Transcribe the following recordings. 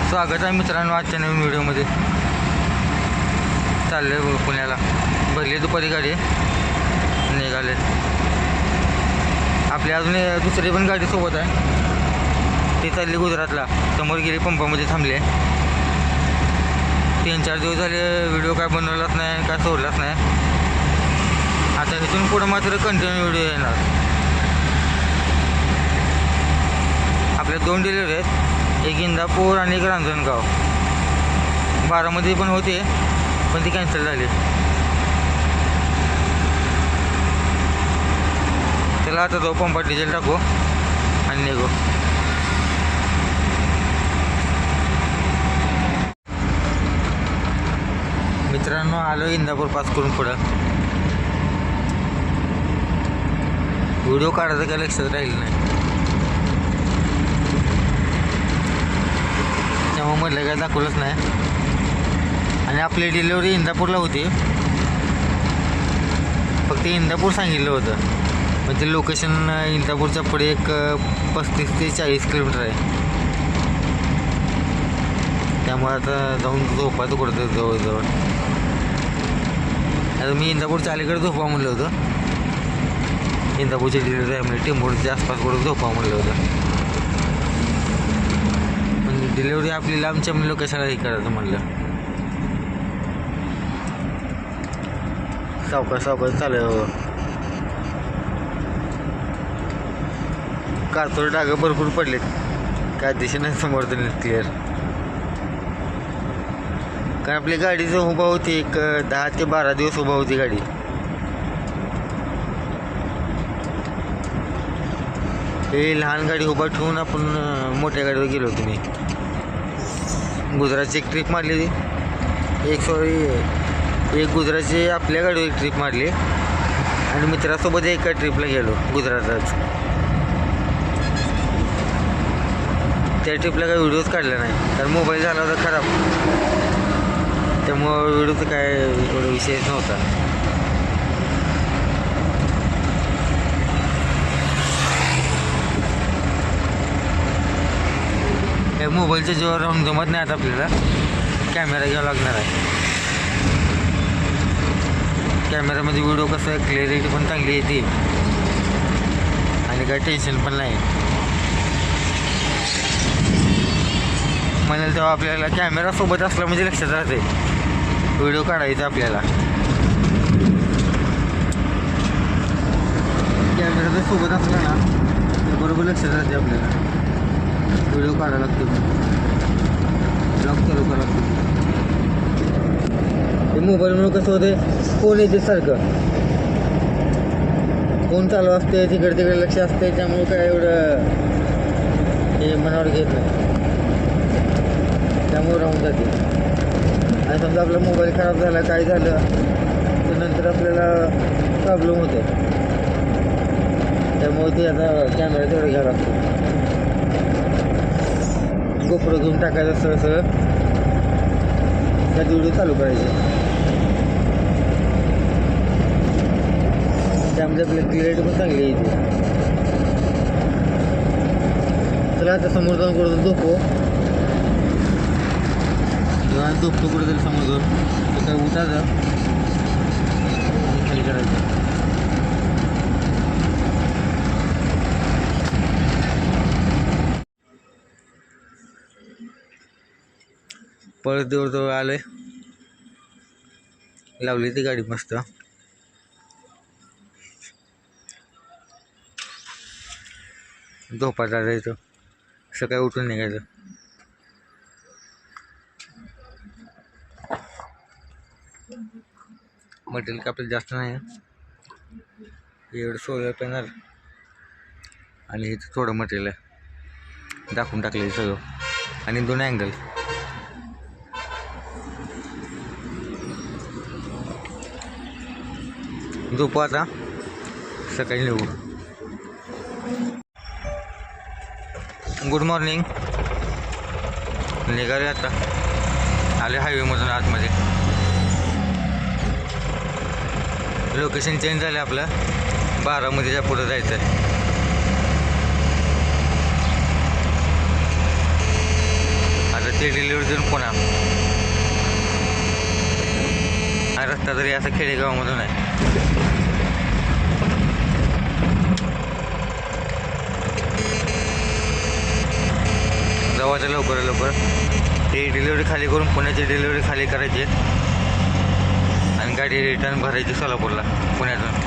स्वागत आहे मित्रांनो आजच्या नवीन व्हिडिओमध्ये. चालले पुण्याला, भरली दुपारी गाडी, निघाले. आपली अजून दुसरी पण गाडी सोबत आहे, ती चालली गुजरातला. समोर गेली, पंपामध्ये थांबले. 3-4 दिवस झाले व्हिडिओ काय बनवलाच नाही, काय सोडलाच नाही. आता इथून पुढं मात्र कंटिन्यू व्हिडिओ येणार. आपल्या 2 डिलिव्हरी आहेत, एक इंदापूर आणि एक रांजणगाव. बारामध्ये पण होते, पण ती कॅन्सल झाली. त्याला आता जाऊ, पंपात डिझेल टाकू आणि निघू. मित्रांनो, आलो इंदापूर पास करून पुढं. व्हिडिओ काढायचं काय लक्षात राहिलं नाही, त्यामुळे म्हटलं काय दाखवलंच नाही. आणि आपली डिलिव्हरी इंदापूरला होती, फक्त इंदापूर सांगितलं होतं. म्हणजे लोकेशन इंदापूरच्या पुढे एक 35 ते 40 किलोमीटर आहे. त्यामुळे आता जाऊन झोपायचं कुठं जवळजवळ. आता मी इंदापूरच्या अलीकडे झोपा म्हणलं होतं. इंदापूरची डिलिव्हरी आहे म्हणजे टेंभूरच्या आसपास कुठं झोपा म्हणलं होतं. पण डिलिव्हरी आपली लांबच्या म्हणलं कशाला हे करायचं म्हणलं. सावकाश चालू आहे. कातोर डागं भरपूर पडलेत, काय दिशे नाही समोर तर क्लिअर. कारण आपली गाडी जो उभा होती, एक 10 ते 12 दिवस उभा होती गाडी. हे लहान गाडी उभा ठेवून आपण मोठ्या गाडीवर गेलो होतो. मी गुजरातची एक ट्रिप मारली, एक गुजरातची आपल्या गाडीवर एक ट्रिप मारली आणि मित्रासोबत एका ट्रिपला गेलो गुजरातच. त्या ट्रिपला काही व्हिडिओज काढला नाही, कारण मोबाईल झाला होता खराब. त्यामुळं व्हिडिओचा काय एवढा विषयच नव्हता. या मोबाईलच्या जीवावर राहून जमत नाही. आता आपल्याला कॅमेरा घ्यावा लागणार आहे. कॅमेरामध्ये व्हिडिओ कसं आहे, क्लिअरिटी पण चांगली येते आणि काही टेन्शन पण नाही. म्हणाल तेव्हा आपल्याला कॅमेरा सोबत असला म्हणजे लक्षात राहते व्हिडिओ काढायचा. आपल्याला कॅमेरा जर सोबत असला ना तर बरोबर लक्षात राहते आपल्याला. व्हिडिओ काढायला लागतो, ब्लॉग चालू करावं लागतो. ते मोबाईलमुळे कसं होते, फोन येते सारखं, फोन चालू असते, तिकडे लक्ष असते. त्यामुळे काय एवढं हे मनावर घेत नाही, त्यामुळे राहून जाते. आणि समजा आपला मोबाईल खराब झाला, काय झालं तर नंतर आपल्याला प्रॉब्लेम होते. त्यामुळे ते आता कॅमेरा तेवढं घ्यावा लागतो. गोप्रो घेऊन टाकायचं सगळं त्यात व्हिडिओ चालू करायचे. त्यामध्ये आपल्याला क्लिअरिटी पण चांगली येते. चला आता समोर जाऊन कुठं झोपो, झोपतो कुठं तरी समोर जाऊन. तर काय उठायचं खाली करायचं. परत जवळ आलोय, लावली ती गाडी मस्त. झोपा जायचं, सकाळी उठून निघायचं. मटेरियल का आपल्याला जास्त नाही, एवढं सोलर पॅनल आणि इथं थोडं मटेरियल आहे, दाखवून टाकले सगळं. आणि 2 अँगल. झोपू आता, सकाळी निघू. Good morning. निघाले आता, आले हायवेमधून आतमध्ये. लोकेशन चेंज झालं आपलं, बारामतीच्या पुढं जायचं आहे. आपली डिलिव्हरी देऊन पुन्हा. हा रस्ता तरी असा खेडेगावामधून आहे. जावाचं लवकर ही डिलिव्हरी खाली करून पुण्याची डिलिव्हरी खाली करायची आणि गाडी रिटर्न भरायची सोलापूरला पुण्यातून.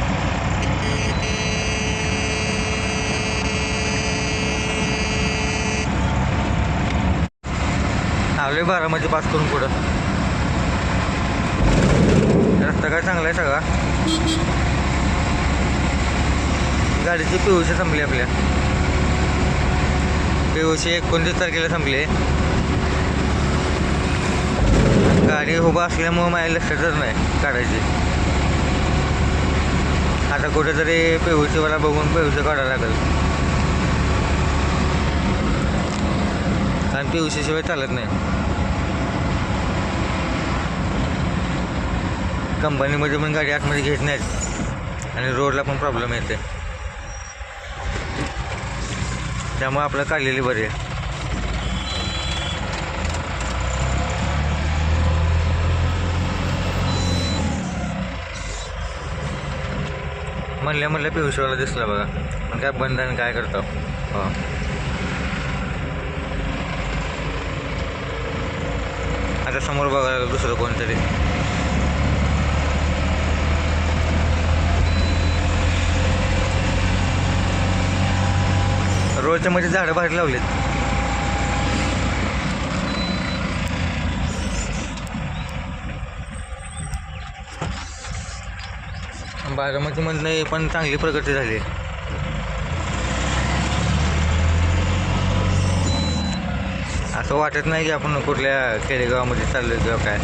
आले बारामती पास करून पुढं. रस्ता काय चांगला आहे सगळा. गाडीची PUC संपली आपल्या. PUC 29 तारखेला संपली. गाडी उभा असल्यामुळं माझ्या लक्षातच नाही काढायची. आता कुठेतरी PUCवाला बघून PUC काढायला लागेल, कारण PUC शिवाय चालत नाही. कंपनीमध्ये पण गाडी आतमध्ये घेत नाहीत आणि रोडला पण प्रॉब्लेम येते. त्यामुळे आपलं काढलेली बरी आहे. म्हणल्या PUCवाला दिसला बघा. मग काय बंद आणि काय करतो. हो, आता समोर बघायला दुसरं कोणतरी. रोडच्या मध्ये झाडं बाहेर लावलेत. बारामतीमधनं पण चांगली प्रगती झाली. असं वाटत नाही की आपण कुठल्या खेडेगावामध्ये चाललो किंवा काय.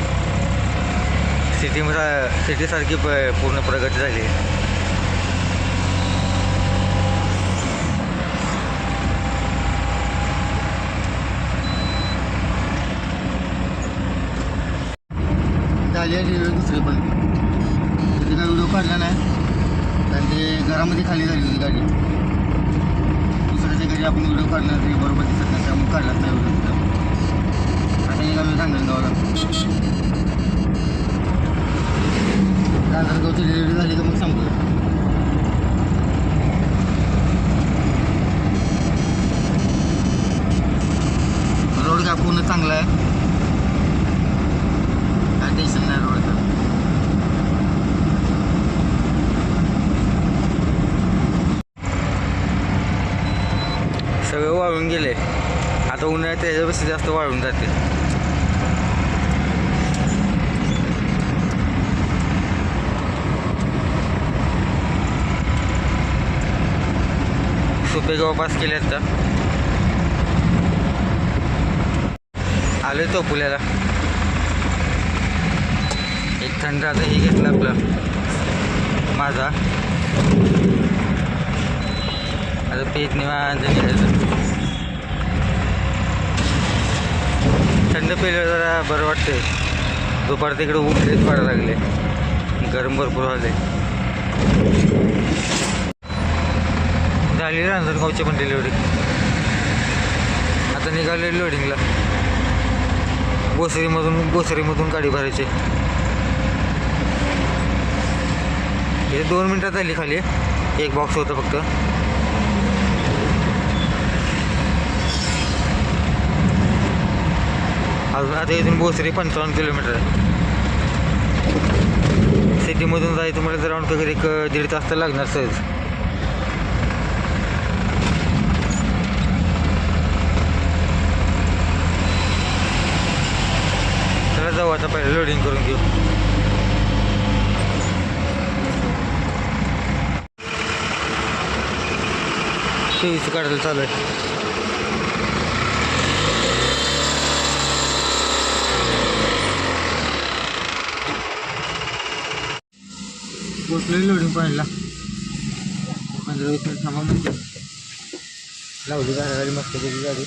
सिटीसारखी पूर्ण प्रगती झाली. झाली आहे दुसरी पण. तिथे काय व्हिडिओ काढला नाही कारण ते घरामध्ये खाली झाली होती गाडी. दुसऱ्याच्या घरी आपण व्हिडिओ काढणार तरी बरोबर दिसत नाही, त्यामुळे काढलाच नाही व्हिडिओ तिथं. आता निघालो रांजणगावला. रांजणगावची डिलिव्हरी झाली तर मग संपलं. रोड काय पूर्ण चांगला आहे, काय टेन्शन नाही रोडचं. सगळं वाळून गेले. आता उन्हाळ्यात त्याच्यापेक्षा जास्त वाळून जाते. सुपेगाव पास केले आता. आले तो पुण्याला. एक थंड आता हे घेतलं आपलं माझा. आता पीक निवांत घ्यायचं. थंड पिलं जरा बरं वाटते. दुपार तिकडे ऊन पडायला लागले, गरम भरपूर झाले. झाली रांजणगावची पण डिलिव्हरी. आता निघाले लोडिंगला. बोसरीमधून गाडी भरायची. हे 2 मिनटात आली खाली. एक बॉक्स होतं फक्त. अजून आता इथून बोसरी 55 किलोमीटर आहे. सिटीमधून जायचं मला तर राऊंड वगैरे 1.5 तास तर लागणार सहज. चला जाऊ आता, पहिले लोडिंग करून घेऊ. PUC काढायला चालू आहे. पोचलेली लोडिंग पॉईंटला. 15-20 मिनिट थांबा म्हणजे लावली गाडी मस्त गेली गाडी.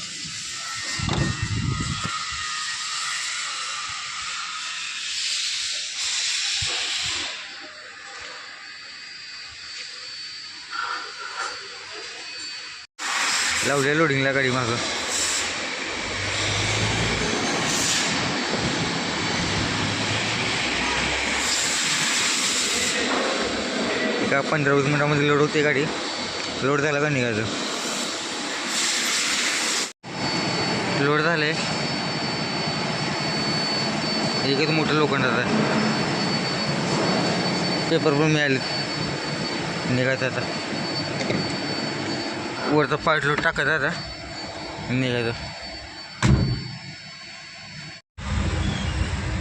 लावल्या लोडिंगला गाडी मागं. एका 15-20 मिनिटामध्ये लोड होते गाडी. लोड झाला का निघायचं. लोड झाले. एकच मोठं लोखंडाचं आहे. पेपर पण मिळाले. निघायचं आता. वरचा पार्ट लोड टाकायचा आता निघायचं.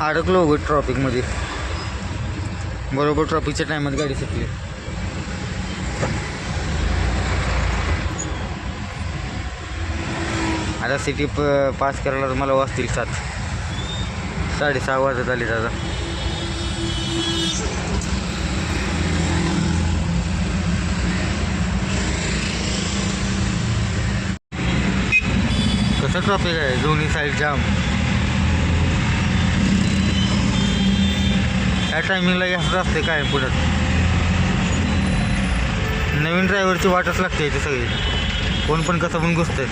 अडकलो उघड ट्रॉफिकमध्ये. बरोबर ट्रॉफिकच्या टायमात गाडी सुटली. आता सिटी पास करायला मला वाजतील 7-6:30 वाजत आले दादा. कसं ट्रॉफिक आहे. दोन्ही साईड जाम. या टायमिंगला असं असते काय पुढं. नवीन ड्रायव्हरची वाटच लागते इथे सगळी. कोण पण कसं पण घुसतंय.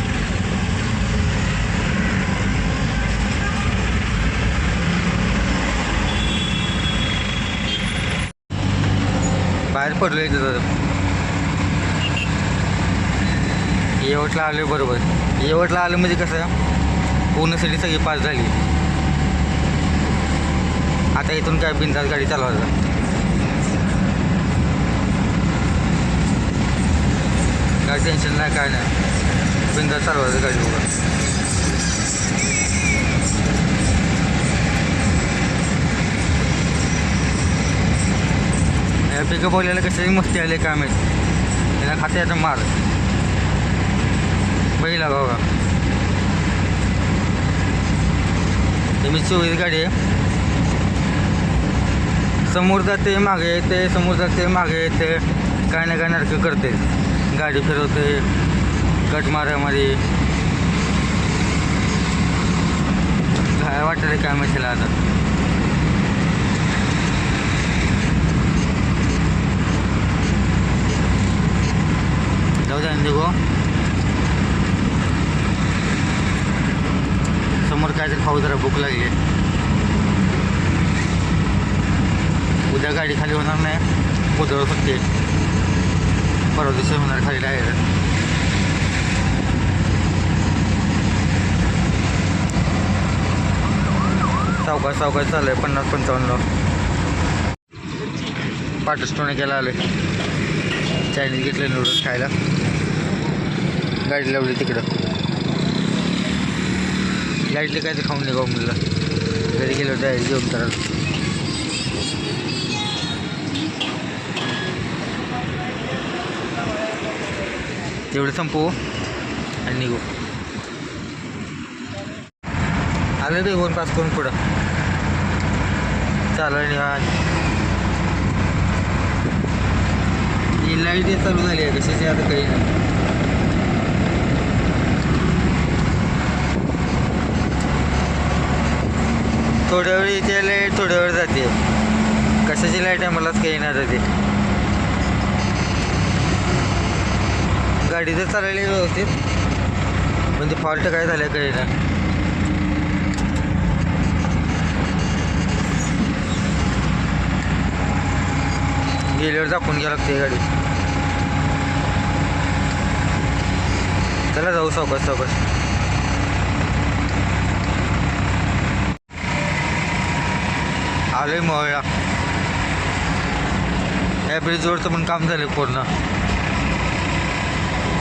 बाहेर पडलो इथं दादा. येवटला आलो बरोबर. येवटला आलं म्हणजे कसं पूर्ण सिटी सगळी पास झाली. आता इथून काय बिनधास्त गाडी चालवायचं. काय टेन्शन नाही काय नाही. बिनधास्त चालवायचं गाडी बघा. या पिकअप बोलायला कशाची मस्ती आली काय माहीत. त्याला खात्याचा मार बघितला बघा. मी 24 गाडी आहे. समोर जाते मागे येते. समोर जाते मागे येते. काय ना काय नाटकं करते. गाडी फिरवते. कट मारामध्ये काय वाटतं काय माहिती आता. जाऊ द्या निघो. समोर काय तर खाऊ जरा भूक लागली. उद्या गाडी खाली होणार नाही. उद्या फक्त परवा दिवशी होणार खाली डायरेक्ट. सावकाश चालू आहे. 50-55 पाटस्टोने केला आले. चायनीज घेतले नूडल्स खायला. गाडी लावली तिकडं. लाईटली काय ते खाऊन निघावं मुलं. घरी गेलो होतं जेवण करायला. तेवढं संपवू आणि निघू. आलं ते 1 पास करून पुढं चालू निघा. ही लाईट चालू झाली आहे कशाची आता काही नाही. थोड्या वेळ इथे लाईट थोड्या वेळ जाते. कशाची लाईट आहे मलाच काही नाही जाते. गाडी तर चालवली व्यवस्थित पण ते फॉल्ट काय झालं काही नाही. गेल्यावर दाखवून घ्यावं लागते गाडी. चला जाऊ सावकाश. आलोय मोहळा. या ब्रिजवरचं पण काम झालं पूर्ण.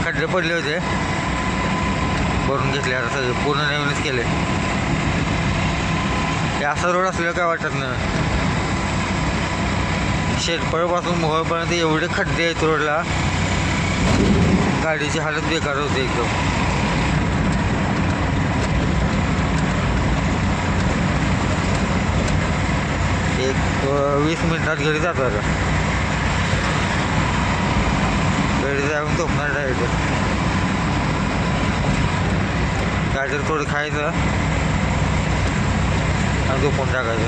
खड्डे पडले होते भरून घेतले. आता सगळे पूर्ण नवीनच केले. हे असा रोड असल्यावर काय वाटत नाही. शेतपळपासून मोहळपर्यंत एवढे खड्डे आहेत रोडला. गाडीची हालत बेकार होते एकदम. एक 20 मिनिटात घरी जातो. आता घरी जाऊन झोपणार डायरेक्ट. काय तर थोडं खायचं आणि झोपून टाकायचं.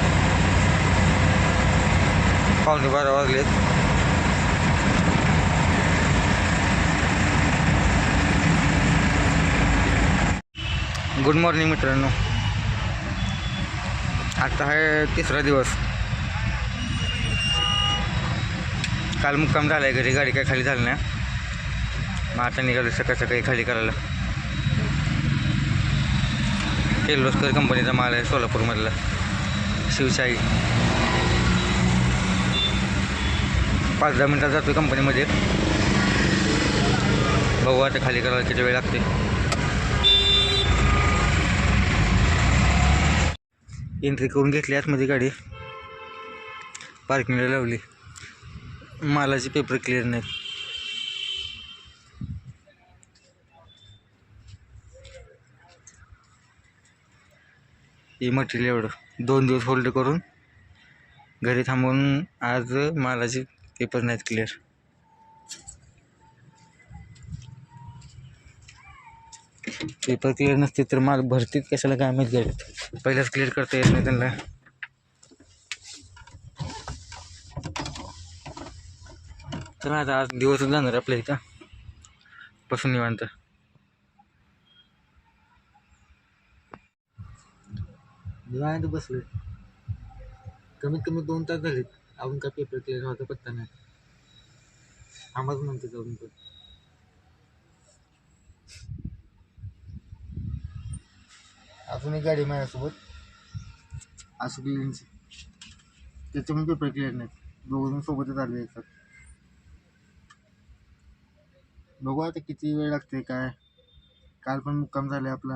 11:15 वाजलेत. गुड मॉर्निंग मित्रांनो. आता आहे 3रा दिवस. काल मुक्काम झाला आहे घरी, गाडी काय खाली झाली नाही. मग आता निघालो सकाळी सकाळी खाली करायला. किर्लोस्कर कंपनीचा माल आहे सोलापूरमधला, शिवशाही. 5-10 मिनटात जातो कंपनीमध्ये. बघू आता खाली करायला किती वेळ लागते. एंट्री करून घेतली आतमध्ये गाडी, पार्किंगला लावली. मालाचे पेपर क्लिअर नाहीत. ही मटेरियल एवढं 2 दिवस होल्ड करून घरी थांबून आज मालाचे पेपर नाहीत क्लिअर. पेपर क्लिअर नसते तर माल भरतीत कशाला काय माहीत गाडीत. पहिल्याच क्लिअर करता येत नाही त्यांना. चला आता आज दिवस जाणार आपल्या इथं बसून निवांत. निवांत बसलोय. कमीत कमी 2 तास झालेत अजून काय पेपर क्लिअर व्हायचा पत्ता नाही. थांबाच म्हणते जाऊन पण. अजून एक गाडी माझ्यासोबत आसुबी यांची, त्याचे पण पेपर क्लिअर नाहीत. दोघं सोबतच आले एकसाथ. बघू आता किती वेळ लागते काय. काल पण मुक्काम झाले आपला,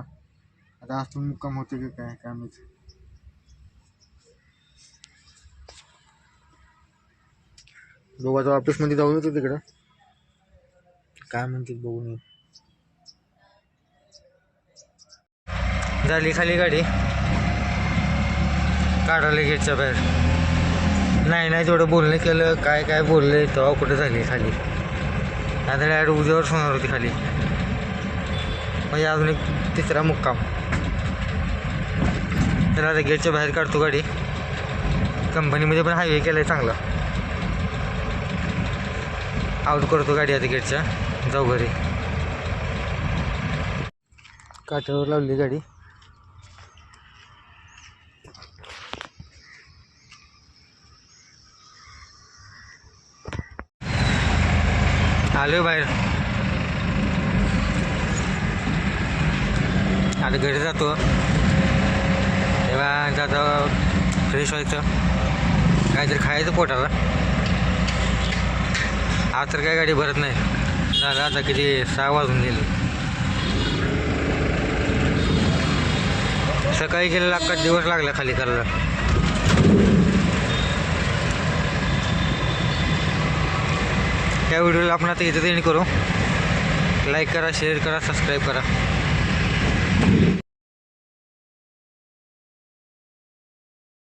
आता आज पण मुक्काम होते की काय काय माहिती. बघू आता ऑफिसमध्ये जाऊन येतो तिकडं काय म्हणते बघून येऊ. झाली खाली गाडी, काढायला गेटच्या बाहेर. नाही तेवढं बोलणं केलं, काय काय बोलले तेव्हा कुठं झाली खाली. आता डायरेक्ट उद्यावर होणार होती खाली. म्हणजे अजून एक तिसरा मुक्काम. तर आता गेटच्या बाहेर काढतो गाडी. कंपनीमध्ये पण हायवे केला आहे चांगला. आउट करतो गाडी आता गेटच्या, जाऊ घरी. काठावर लावली गाडी. आलो बाहेर. आता घरी जातो. तेव्हा जाता फ्रेश व्हायचं, काहीतरी खायचं पोटाला. आज तर काय गाडी भरत नाही. झालं आता किती 6 वाजून गेले. सकाळी गेलेला अख्खा दिवस लागला खाली करायला. त्या व्हिडिओला आपण आता इथं एंड करू. लाईक करा, शेअर करा, सबस्क्राईब करा.